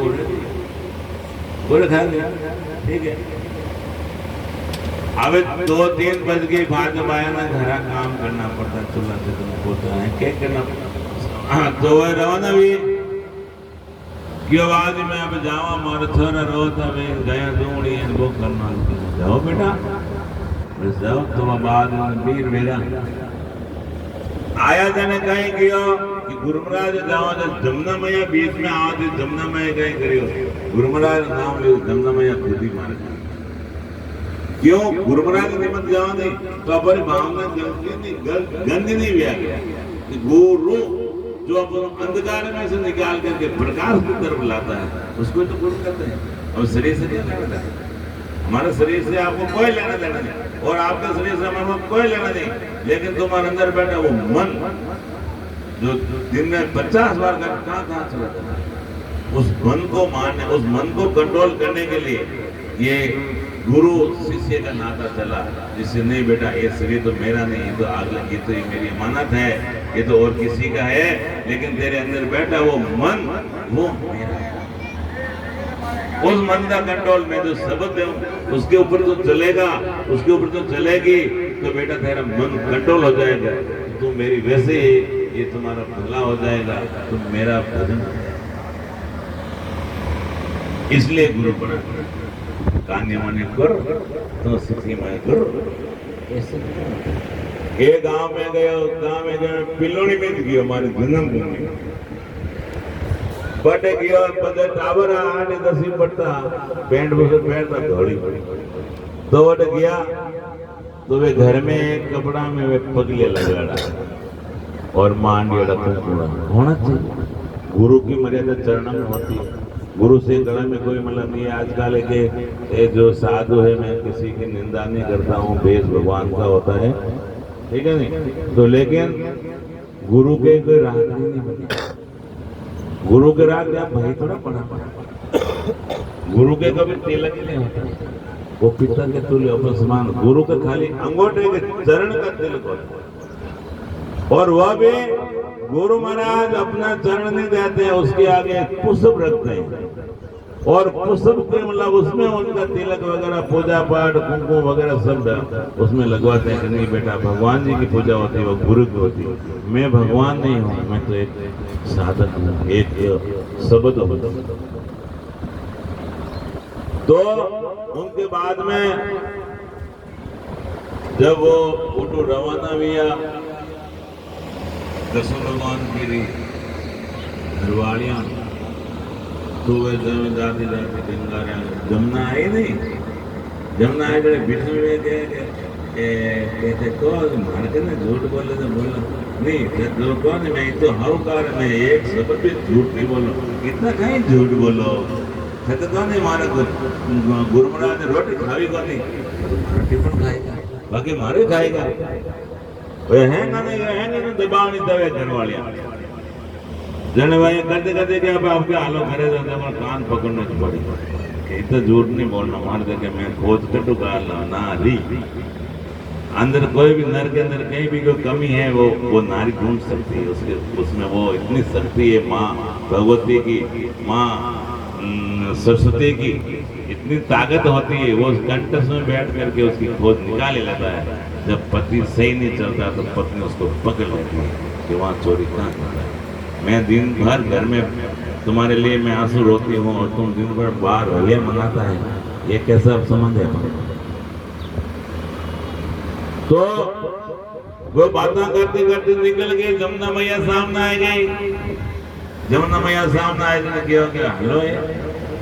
बोल रहे थे बोले खा गया ठीक है। अब 2-3 बज गई बाद में आया ना घर काम करना पड़ता चूल्हा से तुमको तो है क्या करना पड़ता तो वह रवाना भी क्यों आज मैं अब जावा मारो छोरा रोता मैं गया दूंगी वो करना जाओ बेटा बस जाओ तो बाद में वीर मेरा आया जाने कहीं गयो कि गुरु महाराज जाओ जब जमुना मैया बीच में आओ तो जमुना मैया कहीं करियो गुरु महाराज नाम लियो जमुना मैया खुद ही मार क्यों गुरु महाराज ने मत जाओ नहीं तो अपनी भावना गंदी नहीं हुआ कि गुरु जो अब अंधकार में से निकाल करके प्रकाश की तरफ लाता है उसको तो गुरु कहते हैं। और शरीर से क्या लेना है हमारे शरीर से आपको कोई लेना देना नहीं और आपके शरीर से हमारे कोई लेना नहीं लेकिन तुम्हारे अंदर बैठा वो मन जो दिन में 50 बार कहाँ चला जाता है उस मन को मारने उस मन को कंट्रोल करने के लिए ये गुरु शिष्य का नाता चला जिससे नहीं बेटा ये शरीर तो मेरा नहीं ये तो अगला ये तो मेरी अमानत है ये तो और किसी का है लेकिन तेरे अंदर बैठा वो मन वो मेरा है। उस मन का कंट्रोल में जो शब्द है उसके ऊपर तो चलेगा उसके ऊपर तो चलेगी तो बेटा तेरा मन कंट्रोल हो जाएगा तुम मेरी वैसे ये तुम्हारा भला हो जाएगा तुम मेरा भजन इसलिए गुरु बना कान्य माने कर तो सिद्धि में कर ये गांव में गए पिलोनी में गयो हमारे जन्मभूमि बटे गयो पदे टावर 8-10 पड़ता पैंट बसर पैंट धोड़ी तो बटे गया तो वे घर में एक कपड़ा में वे पगले लगाड़ा और मांडिया पूरा होना चाहिए गुरु की मर्यादा चरणों में होती है गुरु से गला में कोई मतलब नहीं है। आजकल के जो साधु है मैं किसी की निंदा नहीं करता हूँ बेस भगवान का होता है ठीक है नहीं तो लेकिन गुरु के कोई राग नहीं बने गुरु के राग आप भाई थोड़ा पढ़ा गुरु के कभी तिलक नहीं होता वो पितर के तुल्य अपमान गुरु के खाली अंगूठे के चरण का तिलक होता और वह भी गुरु महाराज अपना चरण नहीं देते हैं उसके आगे पुष्प रखते हैं और पुष्प के मतलब उसमें उनका तिलक वगैरह पूजा पाठ कुमकुम वगैरह सब उसमें लगवाते हैं कि नहीं बेटा भगवान जी की पूजा होती है वो गुरु की होती है मैं भगवान नहीं हूँ मैं तो एक साधक हूँ एक शब्द हूँ। तो उनके बाद में जब वो उठो रवाना हुआ दसों भगवान की घरवालियां तो वे जाते जाते गंगा जमुना आई नहीं जमुना आए बड़े बिठे हुए कहते कौन मार के ना झूठ बोले तो बोलो नहीं जो कौन मैं तो हवकार मैं एक शब्द भी झूठ नहीं बोलो इतना कहीं झूठ बोलो तो कौन मारे गुरु महाराज ने रोटी खावी को नहीं रोटी पण खाएगा बाकी मारे खाएगा दबावनी दबे घरवालिया जने भाई करते करते कि अब आपके हालो करे जाते हमारा कान पकड़ना पड़ी कि इतना झूठ नहीं बोलना मार दे मैं खोज कटू ना री अंदर कोई भी नर के अंदर कहीं भी कोई कमी है वो नारी ढूंढ सकती है उसके उसमें वो इतनी शक्ति है माँ भगवती की माँ सरस्वती की इतनी ताकत होती है वो कंटस में बैठ करके उसकी खोज निकाल लेता है। जब पति सही नहीं चलता तो पत्नी उसको पकड़ लेती है कि वहाँ चोरी कहाँ करता है। मैं दिन भर घर में तुम्हारे लिए मैं आंसू रोती हूँ और तुम दिन भर बाहर होलिया मनाता है ये कैसा संबंध है। तो वो बातें करते करते निकल गए जमुना मैया सामने आ गई। जमुना मैया सामने आए तो क्या हो गया हेलो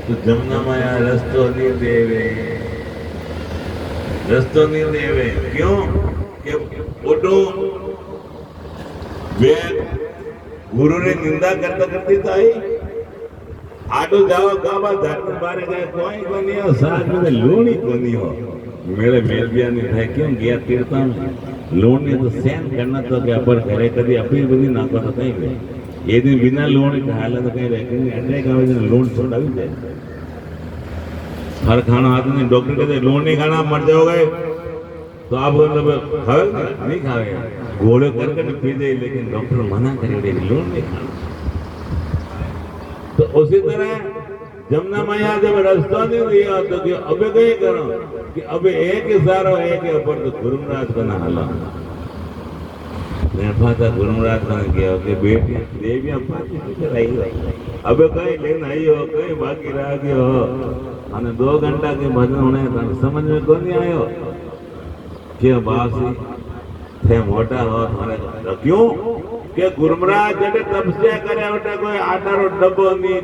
तो जमुना मैया रस्तो नहीं देवे क्यों कि उठो वे गुरु ने निंदा करता करती तो आई आटो जाओ गाबा जाते बारे गए कोई को नहीं हो साथ में लूणी को नहीं हो मेरे मेल बिया नहीं था क्यों गया तीर्था में लोन ने तो सहन करना तो क्या पर करे कभी अपनी बनी ना को तो कहीं गए ये दिन बिना लोन का हालत कहीं रखेंगे अटैक आवे दिन लोन छोड़ा भी जाए हर खाना आते नहीं डॉक्टर कहते लोन नहीं खाना मर जाओगे तो आप मतलब खाओगे नहीं खाओगे घोड़े करके पी दे लेकिन डॉक्टर मना करेंगे लोन नहीं खाना। तो उसी तरह जमुना मैया जब रास्ता नहीं दिया तो कि अबे कहीं करो कि अबे एक ही सारो एक ही अपर तो गुरुमराज का ना हला ने फाता गुरुमराज का गया कि बेटी देवी अपाची चलाई अबे कहीं लेन आई हो कहीं बाकी रह गयो અને 2 घंटा के भजन होने तने समझ में को नहीं आयो के बासी थे मोटा हो थाने क्यों के गुरुमराज जड़े तपस्या करे ओटे कोई आटारो डब्बो नहीं